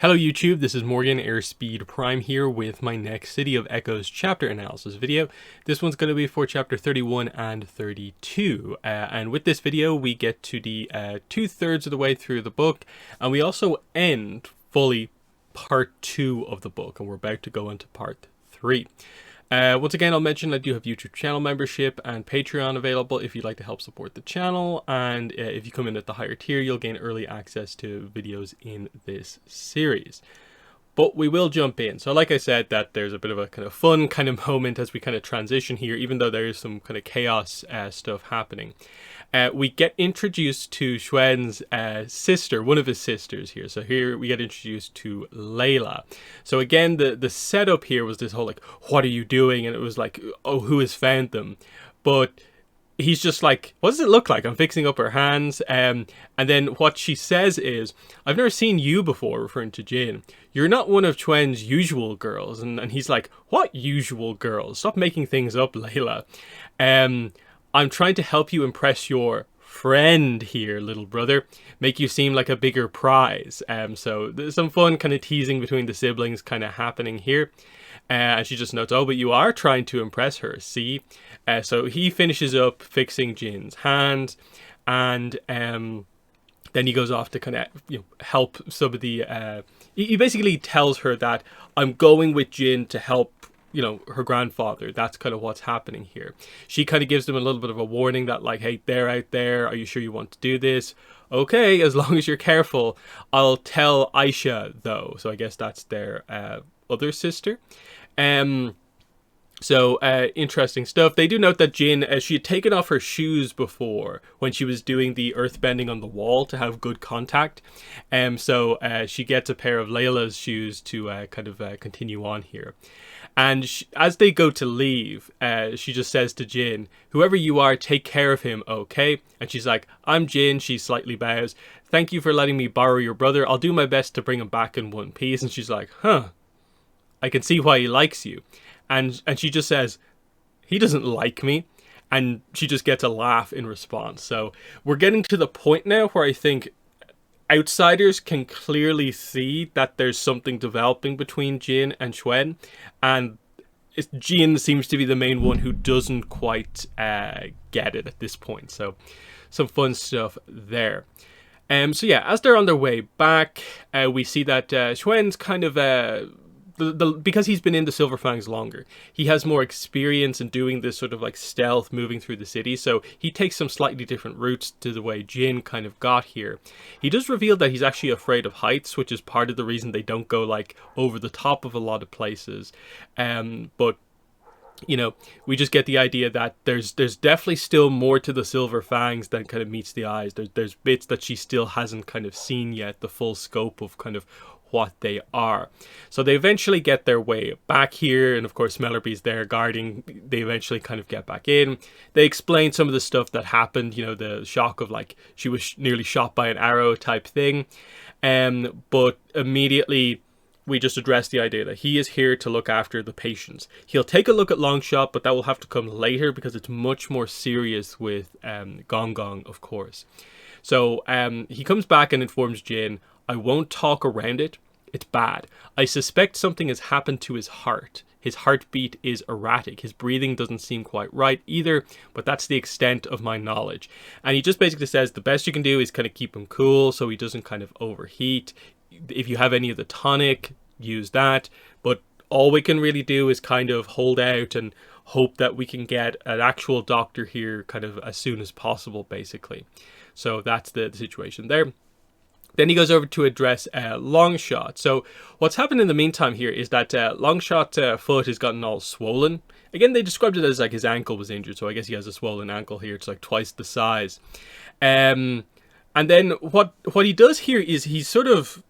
Hello YouTube, this is Morgan Airspeed Prime here with my next City of Echoes chapter analysis video. This one's going to be for chapter 31 and 32. And with this video we get to the 2/3 of the way through the book, and we also end fully part 2 of the book, and we're about to go into part 3. Once again, I'll mention I do have YouTube channel membership and Patreon available if you'd like to help support the channel, and if you come in at the higher tier, you'll gain early access to videos in this series. But we will jump in. So like I said, that there's a bit of a kind of fun kind of moment as we kind of transition here, even though there is some kind of chaos stuff happening. We get introduced to Xuan's sister, one of his sisters here. So here we get introduced to Layla. So again, the setup here was this whole like, what are you doing? And it was like, oh, who has found them? But he's just like, what does it look like? I'm fixing up her hands. And then what she says is, I've never seen you before, referring to Jin. You're not one of Xuan's usual girls. And he's like, what usual girls? Stop making things up, Layla. I'm trying to help you impress your friend here, little brother. Make you seem like a bigger prize. So there's some fun kind of teasing between the siblings kind of happening here. And she just notes, oh, but you are trying to impress her, see? So he finishes up fixing Jin's hands, and then he goes off to kind of help some of the... he basically tells her that I'm going with Jin to help her grandfather. That's kind of what's happening here. She kind of gives them a little bit of a warning that like, hey, they're out there. Are you sure you want to do this? Okay, as long as you're careful. I'll tell Aisha though. So I guess that's their other sister. Interesting stuff. They do note that Jin, she had taken off her shoes before when she was doing the earthbending on the wall to have good contact. She gets a pair of Layla's shoes to continue on here. And as they go to leave, she just says to Jin, whoever you are, take care of him, okay? And she's like, I'm Jin. She slightly bows. Thank you for letting me borrow your brother. I'll do my best to bring him back in one piece. And she's like, huh, I can see why he likes you. And she just says, he doesn't like me. And she just gets a laugh in response. So we're getting to the point now where I think outsiders can clearly see that there's something developing between Jin and Xuan. And Jin seems to be the main one who doesn't quite get it at this point. So some fun stuff there. As they're on their way back, we see that Xuan's kind of... because he's been in the Silver Fangs longer, he has more experience in doing this sort of like stealth moving through the city, so he takes some slightly different routes to the way Jin kind of got here. He does reveal that he's actually afraid of heights, which is part of the reason they don't go like over the top of a lot of places. But we just get the idea that there's definitely still more to the Silver Fangs than kind of meets the eyes. There's bits that she still hasn't kind of seen yet, the full scope of kind of what they are. So they eventually get their way back here, and of course Mellerby's there guarding. They eventually kind of get back in. They explain some of the stuff that happened, the shock of like she was nearly shot by an arrow type thing. But immediately we just address the idea that he is here to look after the patients. He'll take a look at Longshot, but that will have to come later because it's much more serious with Gong Gong, of course. So he comes back and informs Jin, I won't talk around it. It's bad. I suspect something has happened to his heart. His heartbeat is erratic. His breathing doesn't seem quite right either, but that's the extent of my knowledge. And he just basically says the best you can do is kind of keep him cool so he doesn't kind of overheat. If you have any of the tonic, use that. But all we can really do is kind of hold out and hope that we can get an actual doctor here kind of as soon as possible, basically. So that's the situation there. Then he goes over to address Longshot. So what's happened in the meantime here is that Longshot's foot has gotten all swollen. Again, they described it as like his ankle was injured, so I guess he has a swollen ankle here. It's like twice the size. And then what he does here is he's sort of...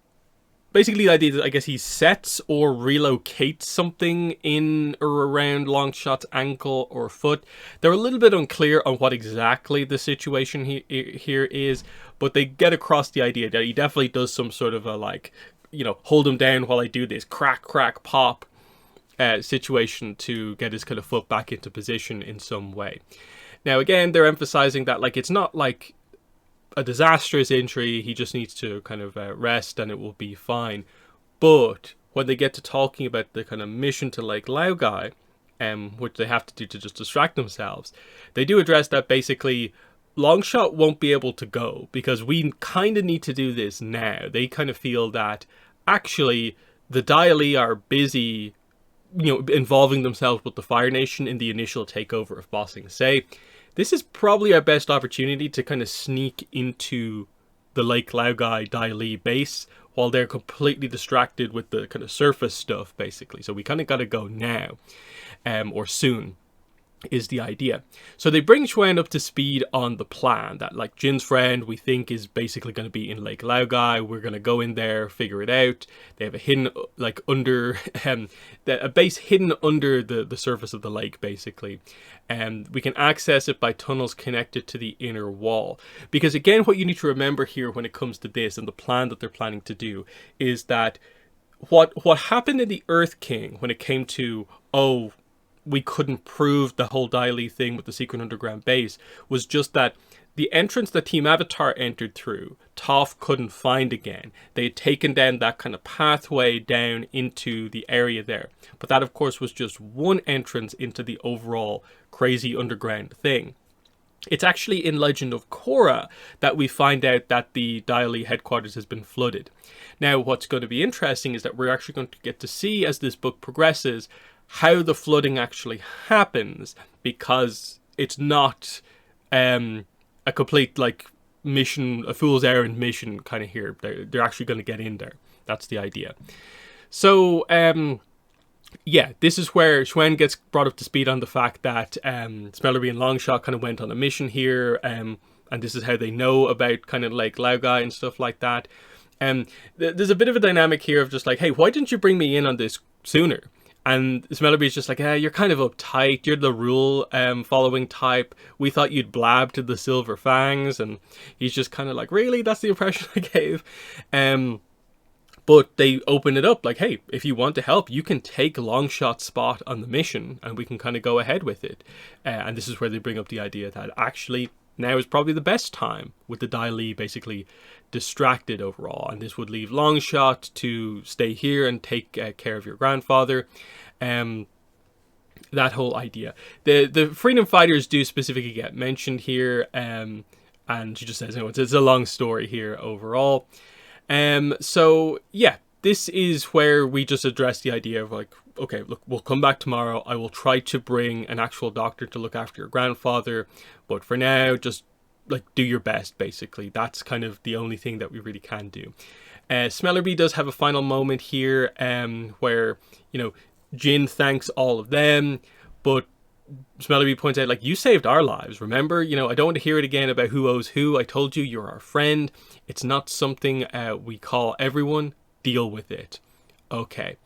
Basically, the idea is, I guess, he sets or relocates something in or around Longshot's ankle or foot. They're a little bit unclear on what exactly the situation here is, but they get across the idea that he definitely does some sort of a, like, hold him down while I do this crack, crack, pop situation to get his kind of foot back into position in some way. Now, again, they're emphasizing that, like, it's not like a disastrous injury. He just needs to kind of rest and it will be fine. But when they get to talking about the kind of mission to Lake Laogai, which they have to do to just distract themselves, they do address that basically Longshot won't be able to go because we kind of need to do this now. They kind of feel that actually the Dai Li are busy, involving themselves with the Fire Nation in the initial takeover of Ba Sing Se. This is probably our best opportunity to kind of sneak into the Lake Laogai Dai Li base while they're completely distracted with the kind of surface stuff, basically. So we kind of got to go now, or soon, is the idea. So they bring Xuan up to speed on the plan that, like, Jin's friend we think is basically going to be in Lake Laogai. We're going to go in there, figure it out. They have a hidden, like, under a base hidden under the surface of the lake, basically, and we can access it by tunnels connected to the inner wall. Because again, what you need to remember here when it comes to this and the plan that they're planning to do is that what happened in the Earth King when it came to, we couldn't prove the whole Dai Li thing with the secret underground base, was just that the entrance that Team Avatar entered through, Toph couldn't find again. They had taken down that kind of pathway down into the area there. But that, of course, was just one entrance into the overall crazy underground thing. It's actually in Legend of Korra that we find out that the Dai Li headquarters has been flooded. Now, what's going to be interesting is that we're actually going to get to see, as this book progresses, how the flooding actually happens, because it's not a complete, like, mission, a fool's errand mission kind of here. They're actually going to get in there. That's the idea. So, yeah, this is where Xuan gets brought up to speed on the fact that Smellerbee and Longshot kind of went on a mission here, and this is how they know about kind of Lake Laogai and stuff like that. There's a bit of a dynamic here of just like, hey, why didn't you bring me in on this sooner? And Smellerbee's just like, you're kind of uptight. You're the rule following type. We thought you'd blab to the Silver Fangs. And he's just kind of like, really? That's the impression I gave? But they open it up like, hey, if you want to help, you can take Longshot's spot on the mission and we can kind of go ahead with it. And this is where they bring up the idea that actually now is probably the best time, with the Dai Li basically distracted overall. And this would leave Longshot to stay here and take care of your grandfather. That whole idea. The freedom fighters do specifically get mentioned here. And she just says, it's a long story here overall. So yeah, this is where we just address the idea of like, okay, look, we'll come back tomorrow. I will try to bring an actual doctor to look after your grandfather, but for now, just like do your best, basically. That's kind of the only thing that we really can do. Smellerbee does have a final moment here, where, Jin thanks all of them, but Smellerbee points out, like, you saved our lives, remember? I don't want to hear it again about who owes who. I told you you're our friend. It's not something we call everyone. Deal with it. Okay.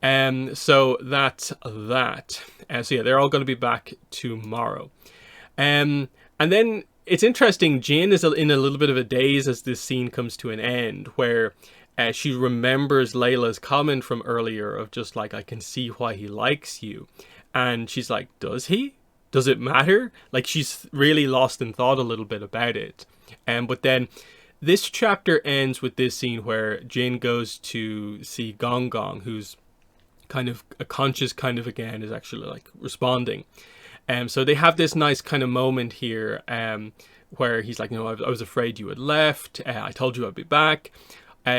So that's that. So yeah, they're all going to be back tomorrow. And then it's interesting, Jin is in a little bit of a daze as this scene comes to an end, where she remembers Layla's comment from earlier of just like, I can see why he likes you. And she's like, does he? Does it matter? Like, she's really lost in thought a little bit about it. But then this chapter ends with this scene where Jin goes to see Gong Gong, who's kind of a conscious kind of again is actually like responding. So they have this nice kind of moment here where he's like, I was afraid you had left. I told you I'd be back.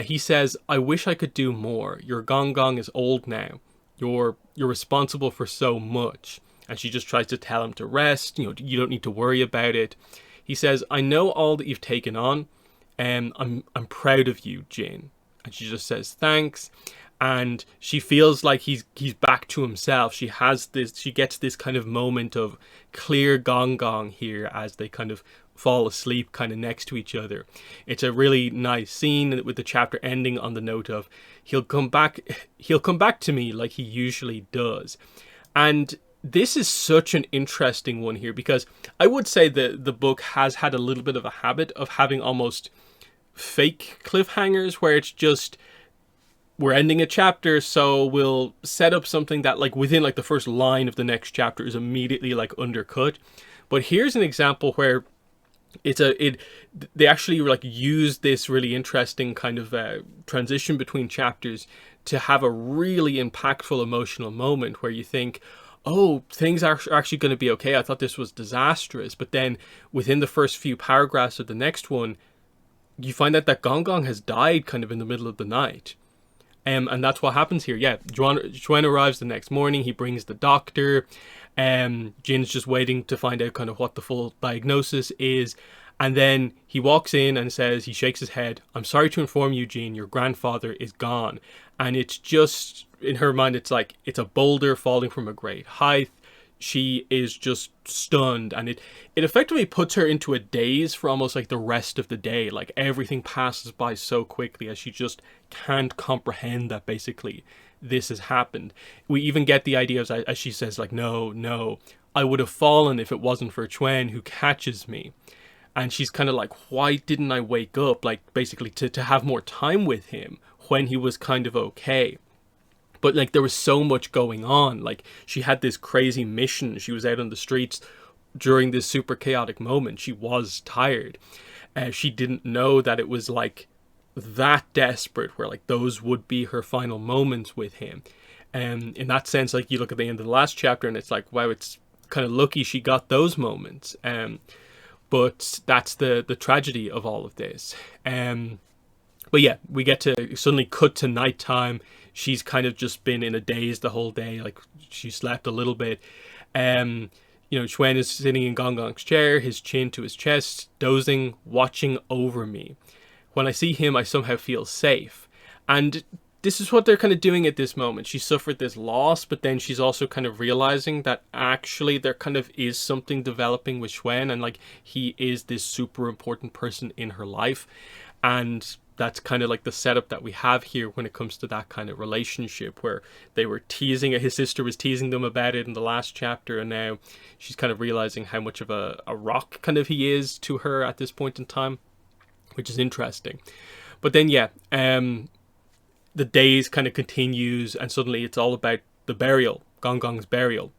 He says, I wish I could do more. Your Gong Gong is old now. You're responsible for so much. And she just tries to tell him to rest. You don't need to worry about it. He says, I know all that you've taken on. I'm proud of you, Jin. And she just says, thanks. And she feels like he's back to himself. She gets this kind of moment of clear Gong Gong here as they kind of fall asleep kind of next to each other. It's a really nice scene with the chapter ending on the note of he'll come back to me like he usually does. And this is such an interesting one here, because I would say that the book has had a little bit of a habit of having almost fake cliffhangers where it's just, we're ending a chapter, so we'll set up something that like within like the first line of the next chapter is immediately like undercut. But here's an example where They actually like use this really interesting kind of transition between chapters to have a really impactful emotional moment where you think, oh, things are actually going to be okay. I thought this was disastrous, but then within the first few paragraphs of the next one, you find out that Gong Gong has died kind of in the middle of the night. And that's what happens here. Yeah, Xuan arrives the next morning. He brings the doctor. Jin's just waiting to find out kind of what the full diagnosis is. And then he walks in and says, he shakes his head, "I'm sorry to inform you, Jin, your grandfather is gone." And it's just, in her mind, it's like, it's a boulder falling from a great height. She is just stunned, and it effectively puts her into a daze for almost like the rest of the day. Like everything passes by so quickly as she just can't comprehend that basically this has happened. We even get the idea as she says like, no, I would have fallen if it wasn't for Chuen who catches me. And she's kind of like, why didn't I wake up? Like basically to have more time with him when he was kind of okay. But like there was so much going on. Like she had this crazy mission. She was out on the streets during this super chaotic moment. She was tired. She didn't know that it was like that desperate where like those would be her final moments with him. And in that sense, like you look at the end of the last chapter and it's like, wow, it's kind of lucky she got those moments. But that's the tragedy of all of this. But yeah, we get to suddenly cut to nighttime. She's kind of just been in a daze the whole day. Like she slept a little bit. Chuen is sitting in Gong Gong's chair, his chin to his chest, dozing, watching over me. When I see him, I somehow feel safe. And this is what they're kind of doing at this moment. She suffered this loss, but then she's also kind of realizing that actually there kind of is something developing with Chuen, and like he is this super important person in her life. And that's kind of like the setup that we have here when it comes to that kind of relationship where they were teasing it. His sister was teasing them about it in the last chapter, and now she's kind of realizing how much of a rock kind of he is to her at this point in time, which is interesting. But then the days kind of continues, and suddenly it's all about the burial, Gong Gong's burial.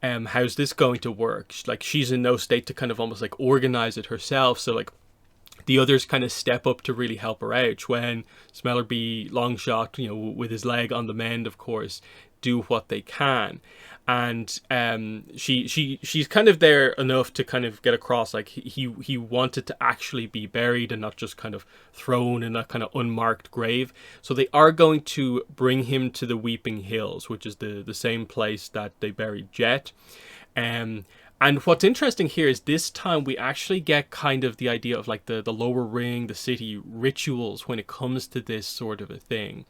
How's this going to work? Like she's in no state to kind of almost like organize it herself. So like the others kind of step up to really help her out. Chuen, Smellerbee, Longshot, with his leg on the mend, of course, do what they can. And she's kind of there enough to kind of get across like he wanted to actually be buried and not just kind of thrown in a kind of unmarked grave. So they are going to bring him to the Weeping Hills, which is the same place that they buried Jet. And what's interesting here is this time we actually get kind of the idea of like the lower ring, the city rituals when it comes to this sort of a thing.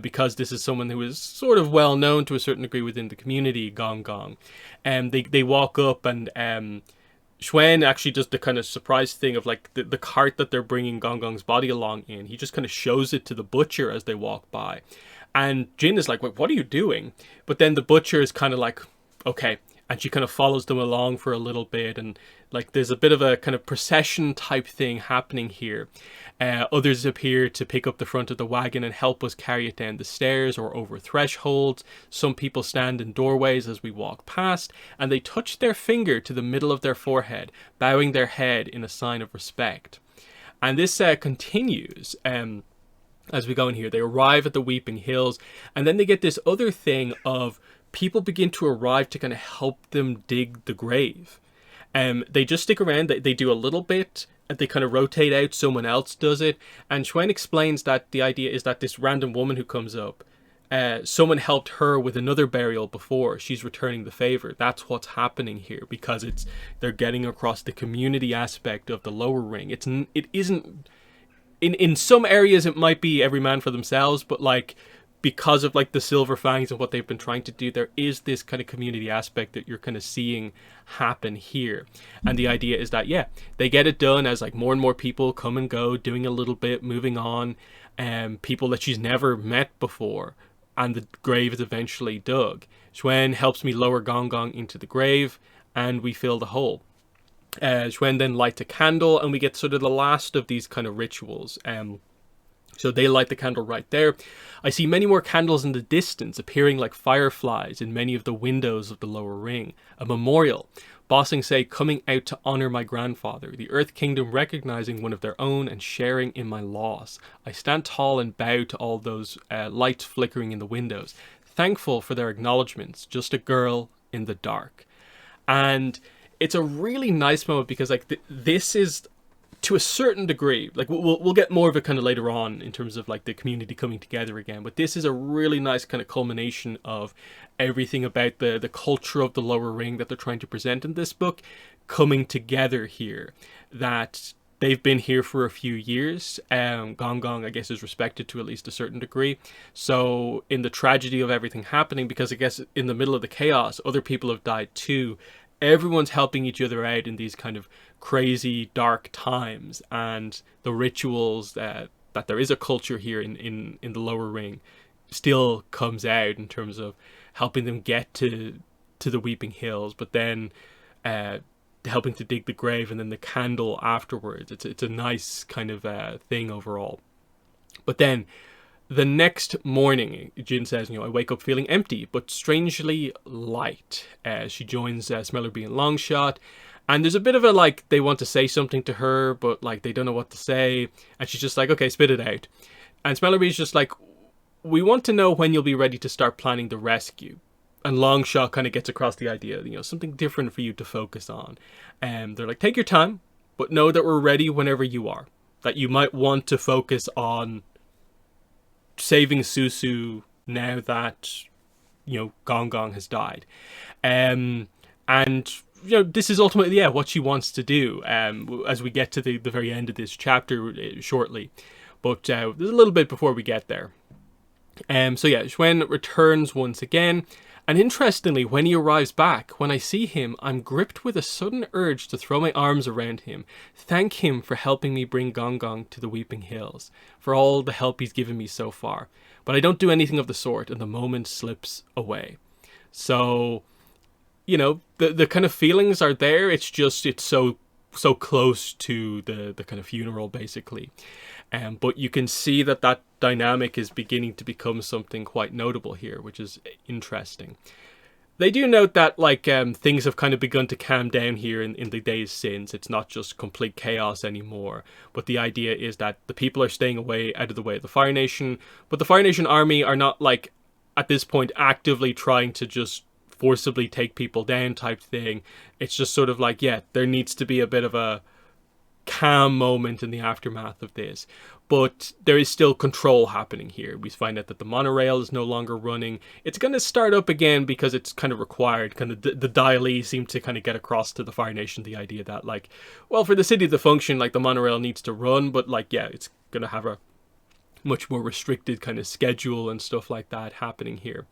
Because this is someone who is sort of well known to a certain degree within the community, Gong Gong. And they walk up, and Chuen actually does the kind of surprise thing of like the cart that they're bringing Gong Gong's body along in. He just kind of shows it to the butcher as they walk by. And Jin is like, wait, what are you doing? But then the butcher is kind of like, okay. And she kind of follows them along for a little bit, and like there's a bit of a kind of procession type thing happening here. Others appear to pick up the front of the wagon and help us carry it down the stairs or over thresholds. Some people stand in doorways as we walk past, and they touch their finger to the middle of their forehead, bowing their head in a sign of respect. And this continues as we go in here. They arrive at the Weeping Hills, and then they get this other thing of people begin to arrive to kind of help them dig the grave. They just stick around, they do a little bit, and they kind of rotate out, someone else does it. And Chuen explains that the idea is that this random woman who comes up, someone helped her with another burial before, she's returning the favor. That's what's happening here, because they're getting across the community aspect of the lower ring. It isn't, in some areas it might be every man for themselves, but like, because of like the Silver Fangs and what they've been trying to do, there is this kind of community aspect that you're kind of seeing happen here. And the idea is that, yeah, they get it done as like more and more people come and go, doing a little bit, moving on, people that she's never met before, and the grave is eventually dug. Chuen helps me lower Gong Gong into the grave, and we fill the hole. Chuen then lights a candle, and we get sort of the last of these kind of rituals. So they light the candle right there. I see many more candles in the distance, appearing like fireflies in many of the windows of the lower ring. A memorial. Ba Sing Se coming out to honor my grandfather, the Earth Kingdom recognizing one of their own and sharing in my loss. I stand tall and bow to all those lights flickering in the windows, thankful for their acknowledgements, just a girl in the dark. And it's a really nice moment because like this is, to a certain degree, like we'll get more of it kind of later on in terms of like the community coming together again, but this is a really nice kind of culmination of everything about the culture of the lower ring that they're trying to present in this book coming together here. That they've been here for a few years. Gong Gong, I guess, is respected to at least a certain degree. So in the tragedy of everything happening, because I guess in the middle of the chaos other people have died too, everyone's helping each other out in these kind of crazy dark times, and the rituals that there is a culture here in the lower ring still comes out in terms of helping them get to the Weeping Hills, but then helping to dig the grave and then the candle afterwards. It's a nice kind of thing overall. But then the next morning, Jin says, I wake up feeling empty, but strangely light. She joins Smellerbee and Longshot, and there's a bit of a, like, they want to say something to her, but, like, they don't know what to say, and she's just like, okay, spit it out. And Smellerbee's just like, we want to know when you'll be ready to start planning the rescue. And Longshot kind of gets across the idea, something different for you to focus on. And they're like, take your time, but know that we're ready whenever you are. That you might want to focus on saving Susu now that Gong Gong has died, and this is ultimately what she wants to do, as we get to the very end of this chapter shortly, but there's a little bit before we get there. So Xuan returns once again, and interestingly, when he arrives back, when I see him, I'm gripped with a sudden urge to throw my arms around him, thank him for helping me bring Gong Gong to the Weeping Hills, for all the help he's given me so far. But I don't do anything of the sort, and the moment slips away. So, the kind of feelings are there, it's so close to the kind of funeral, basically. But you can see that dynamic is beginning to become something quite notable here, which is interesting. They do note that things have kind of begun to calm down here in the days since. It's not just complete chaos anymore, but the idea is that the people are staying away out of the way of the Fire Nation, but the Fire Nation army are not at this point actively trying to just forcibly take people down type thing. It's just sort of there needs to be a bit of a calm moment in the aftermath of this, but there is still control happening here. We find out that the monorail is no longer running. It's going to start up again because it's kind of required. Kind of the Dai seem to kind of get across to the Fire Nation the idea that for the city to function, the monorail needs to run, but it's going to have a much more restricted kind of schedule and stuff like that happening here.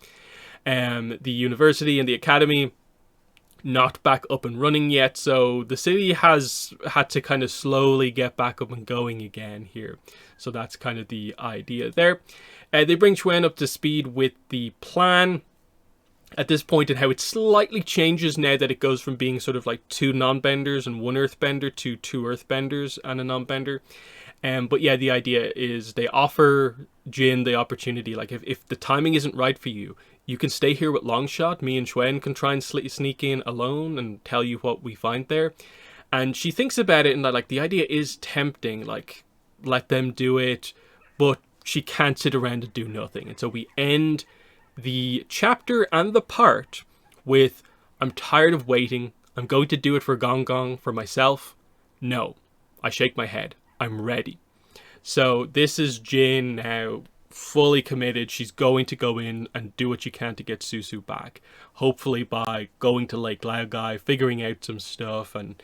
The university and the academy not back up and running yet, so the city has had to kind of slowly get back up and going again here. So that's kind of the idea there. They bring Xuan up to speed with the plan at this point and how it slightly changes now that it goes from being sort of 2 non-benders and 1 earthbender to 2 earthbenders and a non-bender. But the idea is they offer Jin the opportunity, if the timing isn't right for you, you can stay here with Longshot. Me and Xuan can try and sneak in alone and tell you what we find there. And she thinks about it and the idea is tempting, let them do it, but she can't sit around and do nothing. And so we end the chapter and the part with, I'm tired of waiting. I'm going to do it for Gong Gong, for myself. No. I shake my head. I'm ready. So this is Jin now, fully committed. She's going to go in and do what she can to get Susu back. Hopefully by going to Lake Laogai, figuring out some stuff and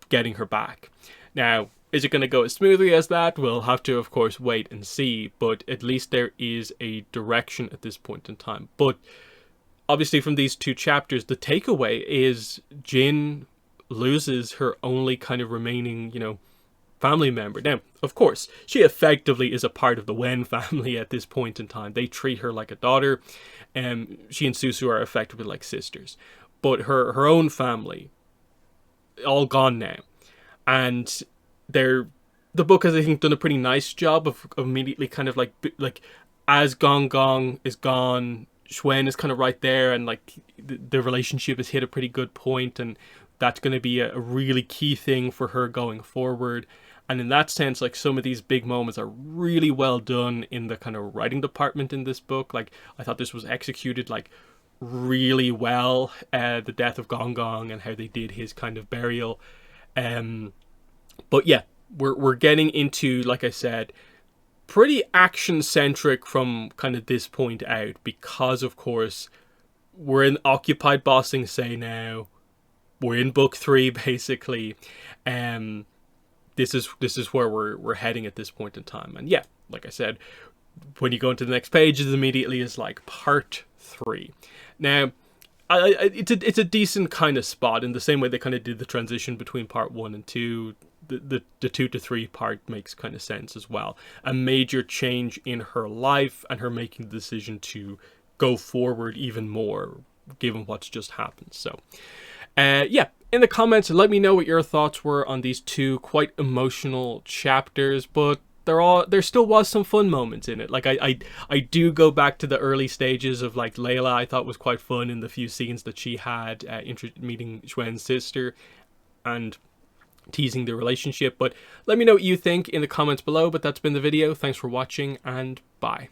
getting her back. Now, is it going to go as smoothly as that? We'll have to, of course, wait and see. But at least there is a direction at this point in time. But obviously from these 2 chapters, the takeaway is Jin loses her only kind of remaining, family member. Now, of course, she effectively is a part of the Wen family at this point in time. They treat her like a daughter, and she and Susu are effectively like sisters. But her own family, all gone now. And the book has, I think, done a pretty nice job of immediately kind of as Gong Gong is gone, Xuan is kind of right there, and the relationship has hit a pretty good point, and that's going to be a really key thing for her going forward. And in that sense, like, some of these big moments are really well done in the kind of writing department in this book. Like, I thought this was executed like really well. The death of Gong Gong and how they did his kind of burial. But yeah, we're getting into, like I said, pretty action centric from kind of this point out, because of course we're in occupied Ba Sing Se now. We're in book 3 basically. This is where we're heading at this point in time. And yeah, like I said, when you go into the next page, it immediately is like part 3. Now, it's a decent kind of spot, in the same way they kind of did the transition between part 1 and 2. The 2 to 3 part makes kind of sense as well. A major change in her life and her making the decision to go forward even more, given what's just happened. So, yeah, in the comments, let me know what your thoughts were on these 2 quite emotional chapters, but there still was some fun moments in it. Like, I do go back to the early stages of, like, Layla. I thought was quite fun in the few scenes that she had meeting Xuan's sister and teasing the relationship. But let me know what you think in the comments below. But that's been the video. Thanks for watching, and bye.